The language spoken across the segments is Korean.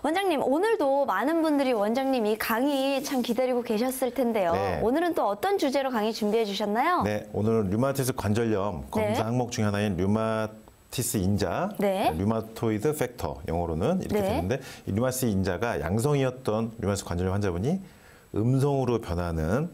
원장님, 오늘도 많은 분들이 원장님 이 강의 참 기다리고 계셨을 텐데요. 네. 오늘은 또 어떤 주제로 강의 준비해 주셨나요? 네, 오늘 류마티스 관절염 검사 항목 중 하나인 류마티스 인자, 네. 류마토이드 팩터 영어로는 이렇게 네. 되는데 이 류마티스 인자가 양성이었던 류마티스 관절염 환자분이 음성으로 변하는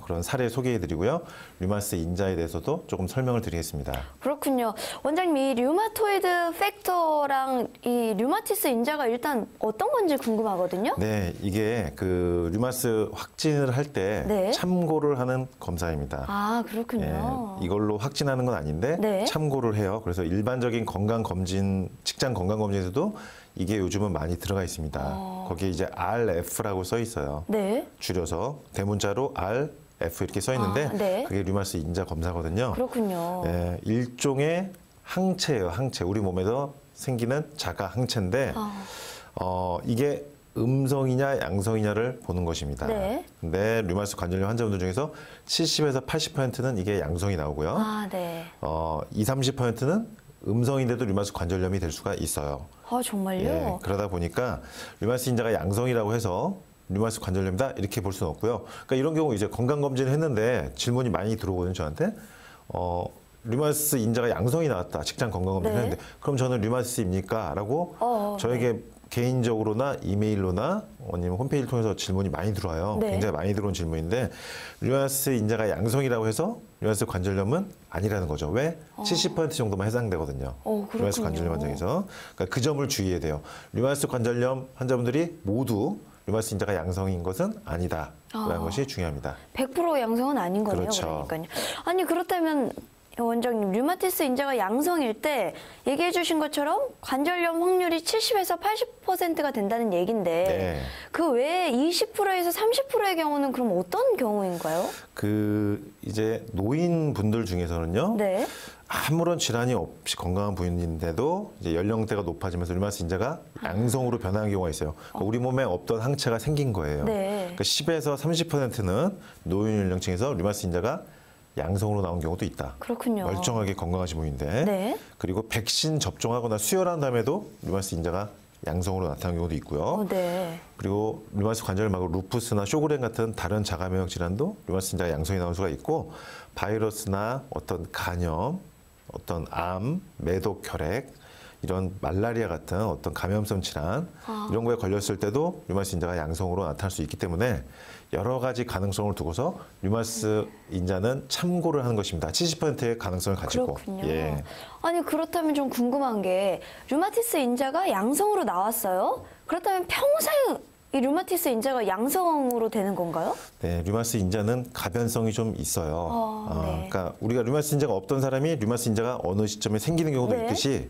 그런 사례 소개해드리고요. 류마티스 인자에 대해서도 조금 설명을 드리겠습니다. 그렇군요. 원장님, 이 류마토이드 팩터랑 이 류마티스 인자가 일단 어떤 건지 궁금하거든요. 네, 이게 그 류마티스 확진을 할 때 네. 참고를 하는 검사입니다. 아, 그렇군요. 예, 이걸로 확진하는 건 아닌데 네. 참고를 해요. 그래서 일반적인 건강검진, 직장 건강검진에서도 이게 요즘은 많이 들어가 있습니다. 거기에 이제 RF라고 써 있어요. 네. 줄여서 대문자로 RF 이렇게 써 있는데 아, 네. 그게 류마티스 인자 검사거든요. 그렇군요. 예, 일종의 항체예요. 항체. 우리 몸에서 생기는 자가 항체인데 이게 음성이냐 양성이냐를 보는 것입니다. 네. 근데 류마티스 관절염 환자분들 중에서 70에서 80%는 이게 양성이 나오고요. 아, 네. 20, 30%는 음성인데도 류마티스 관절염이 될 수가 있어요. 아, 정말요? 예, 그러다 보니까 류마티스 인자가 양성이라고 해서 류마티스 관절염이다 이렇게 볼 수는 없고요. 그러니까 이런 경우 이제 건강검진을 했는데 질문이 많이 들어오거든요, 저한테. 류마티스 인자가 양성이 나왔다. 직장 건강검진을 네. 했는데 그럼 저는 류마티스입니까? 라고 저에게 네. 개인적으로나 이메일로나 아니면 홈페이지를 통해서 질문이 많이 들어와요. 네. 굉장히 많이 들어온 질문인데 류마티스 인자가 양성이라고 해서 류마티스 관절염은 아니라는 거죠. 왜? 70% 정도만 해당되거든요. 그렇군요. 류마티스 관절염 환자에서. 그러니까 그 점을 주의해야 돼요. 류마티스 관절염 환자분들이 모두 류마티스 인자가 양성인 것은 아니다라는 것이 중요합니다. 100% 양성은 아닌 거네요. 그렇죠. 그러니까요. 아니, 그렇다면 원장님, 류마티스 인자가 양성일 때 얘기해 주신 것처럼 관절염 확률이 70에서 80%가 된다는 얘긴데 네. 그 외에 20%에서 30%의 경우는 그럼 어떤 경우인가요? 그 이제 노인분들 중에서는요. 네. 아무런 질환이 없이 건강한 분인데도 이제 연령대가 높아지면서 류마티스 인자가 양성으로 변하는 경우가 있어요. 그러니까 우리 몸에 없던 항체가 생긴 거예요. 네. 그러니까 10에서 30%는 노인 연령층에서 류마티스 인자가 양성으로 나온 경우도 있다. 그렇군요. 멀쩡하게 건강하신 분인데. 네. 그리고 백신 접종하거나 수혈한 다음에도 류마티스 인자가 양성으로 나타나는 경우도 있고요. 네. 그리고 류마티스 관절 말고 루푸스나 쇼그렌 같은 다른 자가 면역 질환도 류마티스 인자가 양성이 나올 수가 있고 바이러스나 어떤 간염, 어떤 암, 매독 혈액 이런 말라리아 같은 어떤 감염성 질환 이런 거에 걸렸을 때도 류마티스 인자가 양성으로 나타날 수 있기 때문에 여러 가지 가능성을 두고서 류마티스 인자는 참고를 하는 것입니다. 70%의 가능성을 가지고. 그렇군요. 예. 아니, 그렇다면 좀 궁금한 게 류마티스 인자가 양성으로 나왔어요? 그렇다면 평생 이 류마티스 인자가 양성으로 되는 건가요? 네, 류마티스 인자는 가변성이 좀 있어요. 네. 그러니까 우리가 류마티스 인자가 없던 사람이 류마티스 인자가 어느 시점에 생기는 경우도 네. 있듯이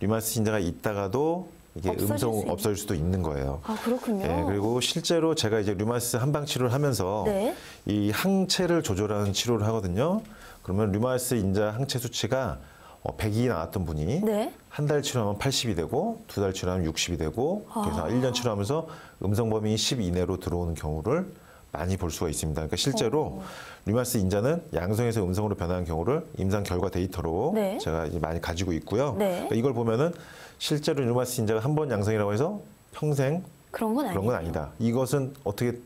류마티스 인자가 있다가도 이게 없어질 수도 있는 거예요. 아, 그렇군요. 네, 그리고 실제로 제가 이제 류마티스 한방 치료를 하면서 네. 이 항체를 조절하는 치료를 하거든요. 그러면 류마티스 인자 항체 수치가 100이 나왔던 분이 네. 한 달 치료하면 80이 되고 두 달 치료하면 60이 되고 그래서 1년 치료하면서 음성 범위 10 이내로 들어오는 경우를 많이 볼 수가 있습니다. 그러니까 실제로 류마티스 인자는 양성에서 음성으로 변하는 경우를 임상 결과 데이터로 네. 제가 이제 많이 가지고 있고요. 네. 그러니까 이걸 보면은 실제로 류마티스 인자가 한 번 양성이라고 해서 평생 그런 건 그런 건 아니다. 이것은 어떻게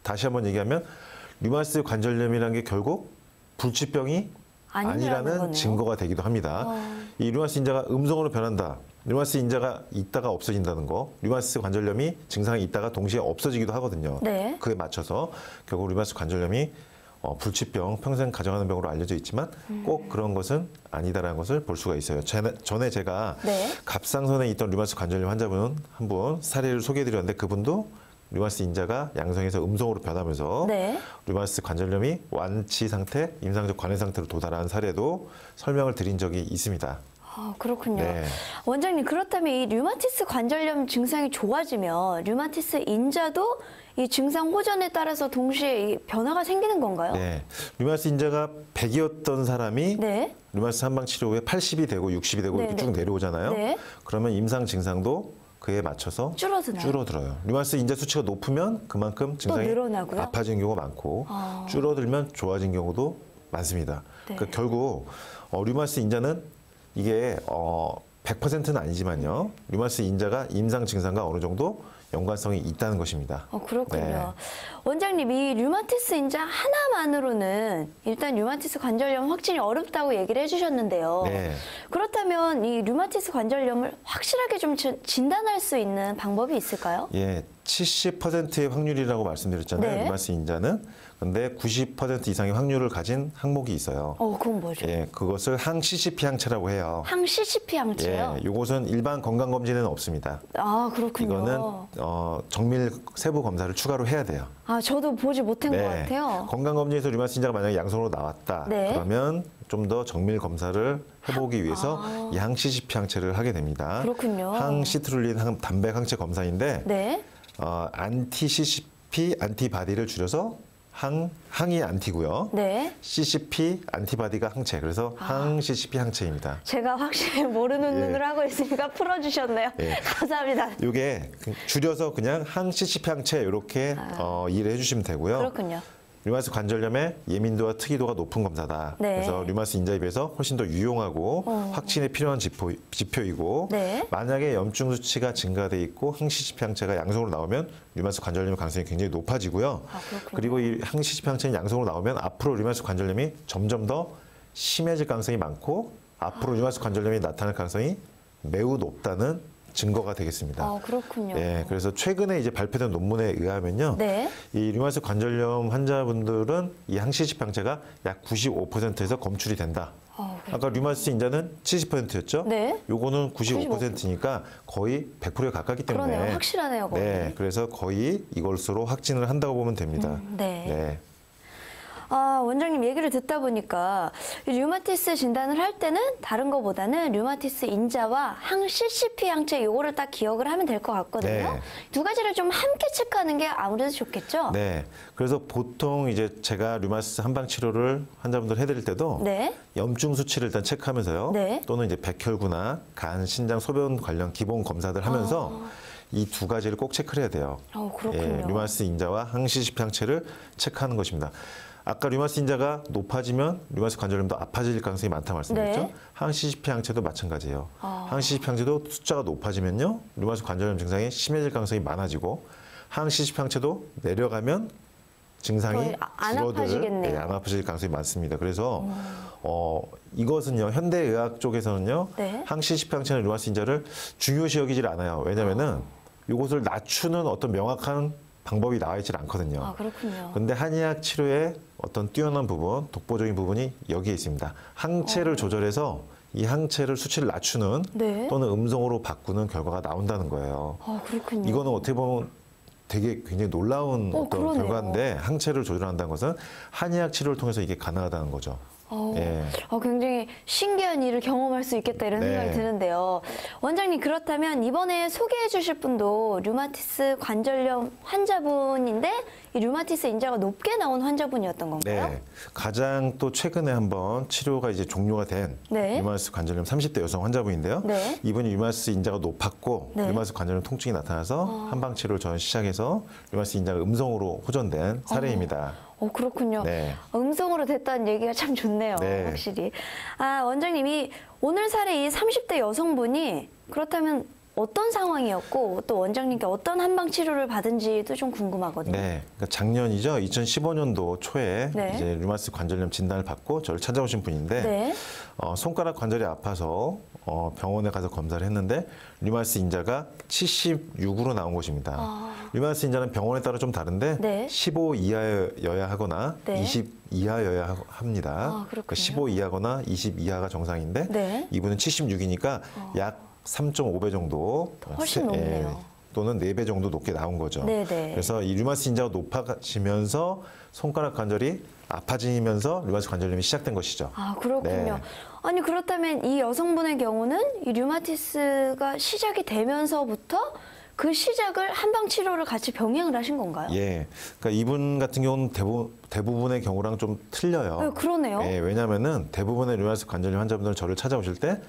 다시 한번 얘기하면 류마티스 관절염이라는 게 결국 불치병이 아니라는 거네요. 증거가 되기도 합니다. 이 류마티스 인자가 음성으로 변한다. 류마티스 인자가 있다가 없어진다는 거. 류마티스 관절염이 증상이 있다가 동시에 없어지기도 하거든요. 네. 그에 맞춰서 결국 류마티스 관절염이 불치병, 평생 가져가는 병으로 알려져 있지만 꼭 그런 것은 아니다라는 것을 볼 수가 있어요. 전에 제가 네. 갑상선에 있던 류마티스 관절염 환자분 한 분 사례를 소개해드렸는데 그분도 류마티스 인자가 양성에서 음성으로 변하면서 네. 류마티스 관절염이 완치 상태, 임상적 관해 상태로 도달한 사례도 설명을 드린 적이 있습니다. 아, 그렇군요. 네. 원장님, 그렇다면 이 류마티스 관절염 증상이 좋아지면 류마티스 인자도 이 증상 호전에 따라서 동시에 이 변화가 생기는 건가요? 네. 류마티스 인자가 100이었던 사람이 네. 류마티스 한방 치료 후에 80이 되고 60이 되고 이렇게 네, 쭉 네. 내려오잖아요. 네. 그러면 임상 증상도 그에 맞춰서 줄어들어요. 류마티스 인자 수치가 높으면 그만큼 증상이 늘어나고요? 아파지는 경우가 많고 줄어들면 좋아진 경우도 많습니다. 네. 그러니까 결국 류마티스 인자는 이게 100%는 아니지만요. 류마티스 인자가 임상 증상과 어느 정도 연관성이 있다는 것입니다. 그렇군요. 네. 원장님, 이 류마티스 인자 하나만으로는 일단 류마티스 관절염 확진이 어렵다고 얘기를 해주셨는데요. 네. 그렇다면 이 류마티스 관절염을 확실하게 좀 진단할 수 있는 방법이 있을까요? 예, 70%의 확률이라고 말씀드렸잖아요. 네. 류마티스 인자는. 근데 90% 이상의 확률을 가진 항목이 있어요. 그건 뭐죠? 예, 그것을 항 CCP 항체라고 해요. 항 CCP 항체요? 예, 이것은 일반 건강 검진에는 없습니다. 아, 그렇군요. 이거는 정밀 세부 검사를 추가로 해야 돼요. 아, 저도 보지 못한 것 네. 같아요. 건강 검진에서 류마티스 인자가 만약에 양성으로 나왔다. 네. 그러면 좀 더 정밀 검사를 해보기 위해서 이 항 CCP 항체를 하게 됩니다. 그렇군요. 항 시트룰린 단백 항체 검사인데 네. 안티 CCP 안티바디를 줄여서 항이 안티고요. 네. CCP 안티바디가 항체. 그래서 항 CCP 항체입니다. 제가 확실히 모르는 예. 눈으로 하고 있으니까 풀어주셨네요. 예. 감사합니다. 이게 줄여서 그냥 항 CCP 항체 이렇게 이해를 해주시면 되고요. 그렇군요. 류마티스 관절염의 예민도와 특이도가 높은 검사다. 네. 그래서 류마티스 인자에 비해서 훨씬 더 유용하고 확진에 필요한 지표이고 네. 만약에 염증 수치가 증가돼 있고 항 CCP 항체가 양성으로 나오면 류마티스 관절염의 가능성이 굉장히 높아지고요. 그렇군요. 그리고 이 항 CCP 항체는 양성으로 나오면 앞으로 류마티스 관절염이 점점 더 심해질 가능성이 많고 앞으로 류마티스 관절염이 나타날 가능성이 매우 높다는 증거가 되겠습니다. 그렇군요. 네, 그래서 최근에 이제 발표된 논문에 의하면요. 네. 이 류마티스 관절염 환자분들은 이 항 CCP 항체가 약 95%에서 검출이 된다. 아까 류마티스 인자는 70%였죠? 네. 요거는 95%니까 거의 100%에 가깝기 때문에. 그러네요. 확실하네요, 거의. 네, 그래서 거의 이것으로 확진을 한다고 보면 됩니다. 네. 네. 원장님 얘기를 듣다 보니까 이 류마티스 진단을 할 때는 다른 거보다는 류마티스 인자와 항 CCP 항체 요거를 딱 기억을 하면 될 것 같거든요. 네. 두 가지를 좀 함께 체크하는 게 아무래도 좋겠죠? 네. 그래서 보통 이제 제가 류마티스 한방 치료를 환자분들 해드릴 때도 네. 염증 수치를 일단 체크하면서요. 네. 또는 이제 백혈구나 간, 신장, 소변 관련 기본 검사들 하면서 이 두 가지를 꼭 체크를 해야 돼요. 그렇군요. 류마티스 인자와 항 CCP 항체를 체크하는 것입니다. 아까 류마티스 인자가 높아지면 류마티스 관절염도 아파질 가능성이 많다 말씀드렸죠. 네. 항 CCP 항체도 마찬가지예요. 항 CCP 항체도 숫자가 높아지면요, 류마티스 관절염 증상이 심해질 가능성이 많아지고 항 CCP 항체도 내려가면 증상이 거의 안 아파지겠네요. 네, 안 아프실 가능성이 많습니다. 그래서 이것은요, 현대의학 쪽에서는요, 네. 항 CCP 항체는 류마티스 인자를 중요시 여기질 않아요. 왜냐면은 이것을 낮추는 어떤 명확한 방법이 나와 있질 않거든요. 그렇군요. 근데 한의학 치료의 어떤 뛰어난 부분, 독보적인 부분이 여기에 있습니다. 항체를 조절해서 이 항체를 수치를 낮추는 네. 또는 음성으로 바꾸는 결과가 나온다는 거예요. 그렇군요. 이거는 어떻게 보면 되게 굉장히 놀라운 어떤 그러네요. 결과인데 항체를 조절한다는 것은 한의학 치료를 통해서 이게 가능하다는 거죠. 예. 굉장히 신기한 일을 경험할 수 있겠다 이런 네. 생각이 드는데요. 원장님, 그렇다면 이번에 소개해 주실 분도 류마티스 관절염 환자분인데 이 류마티스 인자가 높게 나온 환자분이었던 건가요? 네. 가장 또 최근에 한번 치료가 이제 종료가 된 네. 류마티스 관절염 30대 여성 환자분인데요. 네. 이분이 류마티스 인자가 높았고 네. 류마티스 관절염 통증이 나타나서 한방 치료를 전 시작해서 류마티스 인자가 음성으로 호전된 사례입니다. 그렇군요. 네. 음성으로 됐다는 얘기가 참 좋네요. 네. 확실히. 원장님이 오늘 사례 이 30대 여성분이 그렇다면 어떤 상황이었고 또 원장님께 어떤 한방 치료를 받은지도 좀 궁금하거든요. 네, 그러니까 작년이죠. 2015년도 초에 네. 이제 류마티스 관절염 진단을 받고 저를 찾아오신 분인데 네. 손가락 관절이 아파서 병원에 가서 검사를 했는데 류마티스 인자가 76으로 나온 것입니다. 류마티스 인자는 병원에 따라 좀 다른데 네. 15 이하여야 하거나 네. 20 이하여야 합니다. 그렇군요. 그러니까 15 이하거나 20 이하가 정상인데 네. 이분은 76이니까 약 3.5배 정도 훨씬 높네요. 또는 4배 정도 높게 나온 거죠. 네네. 그래서 이 류마티스 인자가 높아지면서 손가락 관절이 아파지면서 류마티스 관절염이 시작된 것이죠. 그렇군요. 네. 아니, 그렇다면 이 여성분의 경우는 이 류마티스가 시작이 되면서부터 그 시작을 한방 치료를 같이 병행을 하신 건가요? 예. 그러니까 이분 같은 경우는 대부분의 경우랑 좀 틀려요. 네, 그러네요. 예, 왜냐면은 대부분의 류마티스 관절염 환자분들은 저를 찾아오실 때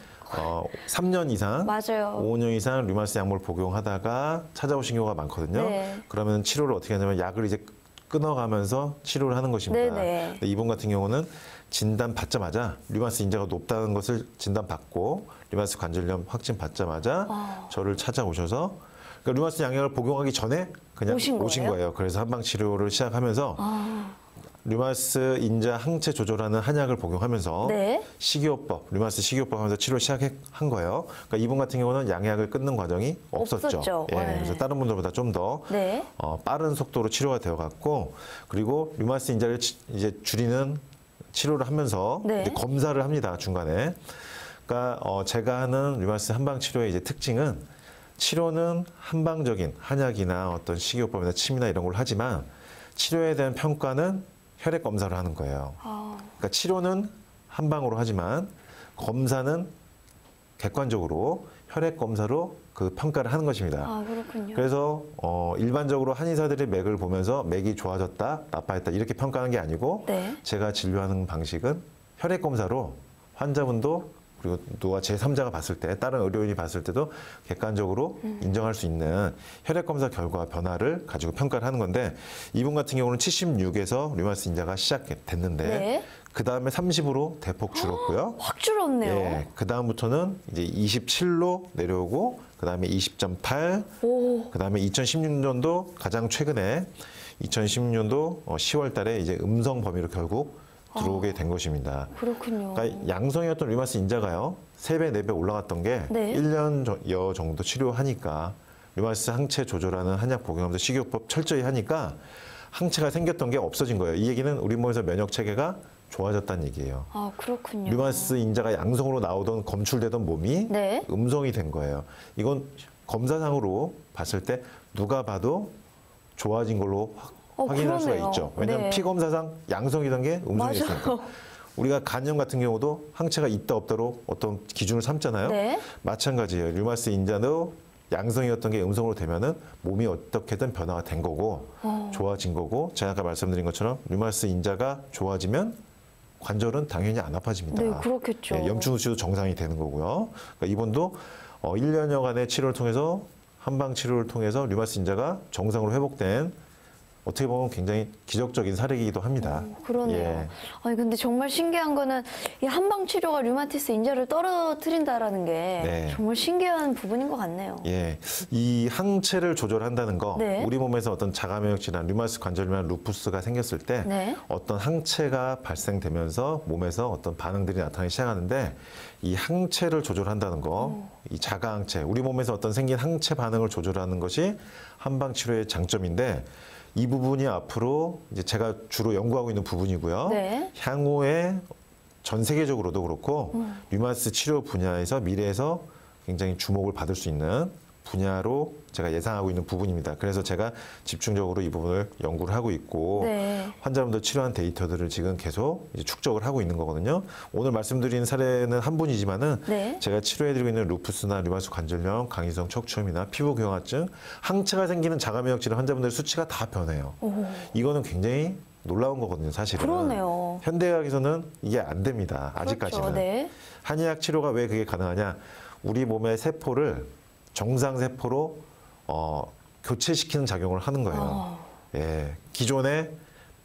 3년 이상, 맞아요. 5년 이상 류마티스 약물 복용하다가 찾아오신 경우가 많거든요. 네. 그러면 치료를 어떻게 하냐면 약을 이제 끊어가면서 치료를 하는 것입니다. 네네. 근데 이분 같은 경우는 진단 받자마자 류마티스 인자가 높다는 것을 진단받고 류마티스 관절염 확진 받자마자 저를 찾아오셔서 그러니까 류마티스 양약을 복용하기 전에 그냥 오신 거예요? 그래서 한방 치료를 시작하면서 류마티스 인자 항체 조절하는 한약을 복용하면서 네. 식이요법, 류마티스 식이요법 하면서 치료를 시작한 거예요. 그러니까 이분 같은 경우는 양약을 끊는 과정이 없었죠. 예, 네. 그래서 다른 분들보다 좀 더 네. 빠른 속도로 치료가 되어갔고 그리고 류마티스 인자를 이제 줄이는 치료를 하면서 네. 이제 검사를 합니다 중간에. 그러니까 제가 하는 류마티스 한방 치료의 이제 특징은 치료는 한방적인 한약이나 어떤 식이요법이나 침이나 이런 걸 하지만 치료에 대한 평가는 혈액 검사를 하는 거예요. 그러니까 치료는 한방으로 하지만 검사는 객관적으로 혈액 검사로 그 평가를 하는 것입니다. 아, 그렇군요. 그래서 일반적으로 한의사들이 맥을 보면서 맥이 좋아졌다, 나빠졌다 이렇게 평가하는 게 아니고 네. 제가 진료하는 방식은 혈액 검사로 환자분도 그리고 누가 제3자가 봤을 때 다른 의료인이 봤을 때도 객관적으로 인정할 수 있는 혈액 검사 결과 변화를 가지고 평가를 하는 건데 이분 같은 경우는 76에서 류마티스 인자가 시작됐는데 네. 그 다음에 30으로 대폭 줄었고요. 확 줄었네요. 예, 그 다음부터는 이제 27로 내려오고 그 다음에 20.8, 오. 그 다음에 2016년도 가장 최근에 2016년도 10월 달에 이제 음성 범위로 결국 들어오게 된 것입니다. 그렇군요. 그러니까 양성이었던 류마티스 인자가요, 3배, 4배 올라갔던 게 네. 1년여 정도 치료하니까 류마티스 항체 조절하는 한약 복용하면서 식이요법 철저히 하니까 항체가 생겼던 게 없어진 거예요. 이 얘기는 우리 몸에서 면역 체계가 좋아졌다는 얘기예요. 아, 그렇군요. 류마티스 인자가 양성으로 나오던 검출되던 몸이 네. 음성이 된 거예요. 이건 검사상으로 봤을 때 누가 봐도 좋아진 걸로 확인할 수가 그러네요. 있죠. 왜냐하면 네. 피검사상 양성이던 게 음성이었으니까. 맞아요. 우리가 간염 같은 경우도 항체가 있다 없다로 어떤 기준을 삼잖아요. 네. 마찬가지예요. 류마티스 인자도 양성이었던 게 음성으로 되면은 몸이 어떻게든 변화가 된 거고 좋아진 거고 제가 아까 말씀드린 것처럼 류마티스 인자가 좋아지면 관절은 당연히 안 아파집니다. 네, 그렇겠죠. 예, 염증 수치도 정상이 되는 거고요. 그러니까 이분도 1년여간의 치료를 통해서 한방 치료를 통해서 류마티스 인자가 정상으로 회복된 어떻게 보면 굉장히 기적적인 사례이기도 합니다. 그러네요. 예. 아니 근데 정말 신기한 거는 이 한방 치료가 류마티스 인자를 떨어뜨린다라는 게 네. 정말 신기한 부분인 것 같네요. 예, 이 항체를 조절한다는 거, 네. 우리 몸에서 어떤 자가면역 질환, 류마티스 관절염, 루푸스가 생겼을 때 네. 어떤 항체가 발생되면서 몸에서 어떤 반응들이 나타나기 시작하는데 이 항체를 조절한다는 거, 이 자가 항체, 우리 몸에서 어떤 생긴 항체 반응을 조절하는 것이 한방 치료의 장점인데 이 부분이 앞으로 이제 제가 주로 연구하고 있는 부분이고요. 네. 향후에 전 세계적으로도 그렇고 류마티스 치료 분야에서 미래에서 굉장히 주목을 받을 수 있는 분야로 제가 예상하고 있는 부분입니다. 그래서 제가 집중적으로 이 부분을 연구를 하고 있고 네. 환자분들 치료한 데이터들을 지금 계속 이제 축적을 하고 있는 거거든요. 오늘 말씀드린 사례는 한 분이지만은 네. 제가 치료해드리고 있는 루푸스나 류마티스 관절염, 강이성 척추염이나 피부경화증, 항체가 생기는 자가면역 질환 환자분들 수치가 다 변해요. 이거는 굉장히 놀라운 거거든요, 사실은. 그러네요. 현대의학에서는 이게 안 됩니다. 아직까지는. 그렇죠. 네. 한의학 치료가 왜 그게 가능하냐? 우리 몸의 세포를 정상 세포로 교체시키는 작용을 하는 거예요. 예, 기존에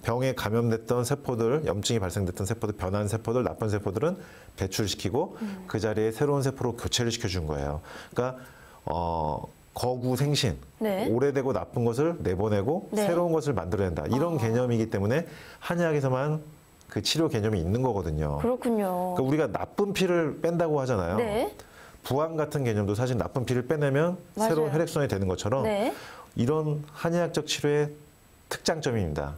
병에 감염됐던 세포들, 염증이 발생됐던 세포들, 변한 세포들, 나쁜 세포들은 배출시키고 그 자리에 새로운 세포로 교체를 시켜준 거예요. 그러니까 거구생신, 네. 오래되고 나쁜 것을 내보내고 네. 새로운 것을 만들어낸다. 이런 개념이기 때문에 한의학에서만 그 치료 개념이 있는 거거든요. 그렇군요. 그러니까 우리가 나쁜 피를 뺀다고 하잖아요. 네. 부항 같은 개념도 사실 나쁜 피를 빼내면 맞아요. 새로운 혈액순환이 되는 것처럼 네. 이런 한의학적 치료의 특장점입니다.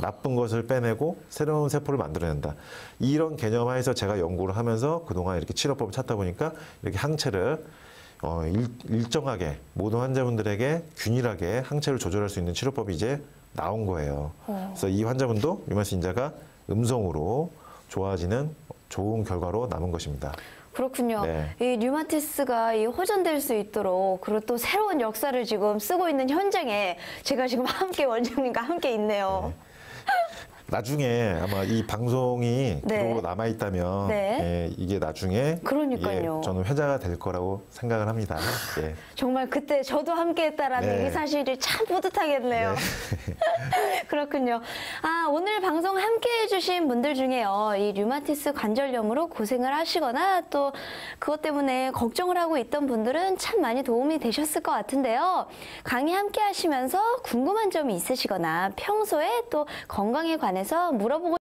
나쁜 것을 빼내고 새로운 세포를 만들어낸다. 이런 개념 하에서 제가 연구를 하면서 그동안 이렇게 치료법을 찾다 보니까 이렇게 항체를 일정하게 모든 환자분들에게 균일하게 항체를 조절할 수 있는 치료법이 이제 나온 거예요. 그래서 이 환자분도 류마티스 인자가 음성으로 좋아지는 좋은 결과로 남은 것입니다. 그렇군요. 네. 이 류마티스가 호전될 수 있도록 그리고 또 새로운 역사를 지금 쓰고 있는 현장에 제가 지금 함께 원장님과 함께 있네요. 나중에 아마 이 방송이 네. 기록으로 남아 있다면 네. 예, 이게 나중에 그러니까요. 이게 저는 회자가 될 거라고 생각을 합니다. 예. 정말 그때 저도 함께했다라는 네. 이 사실이 참 뿌듯하겠네요. 그렇군요. 아, 오늘 방송 함께해주신 분들 중에요. 이 류마티스 관절염으로 고생을 하시거나 또 그것 때문에 걱정을 하고 있던 분들은 참 많이 도움이 되셨을 것 같은데요. 강의 함께 하시면서 궁금한 점이 있으시거나 평소에 또 건강에 관해서 물어보고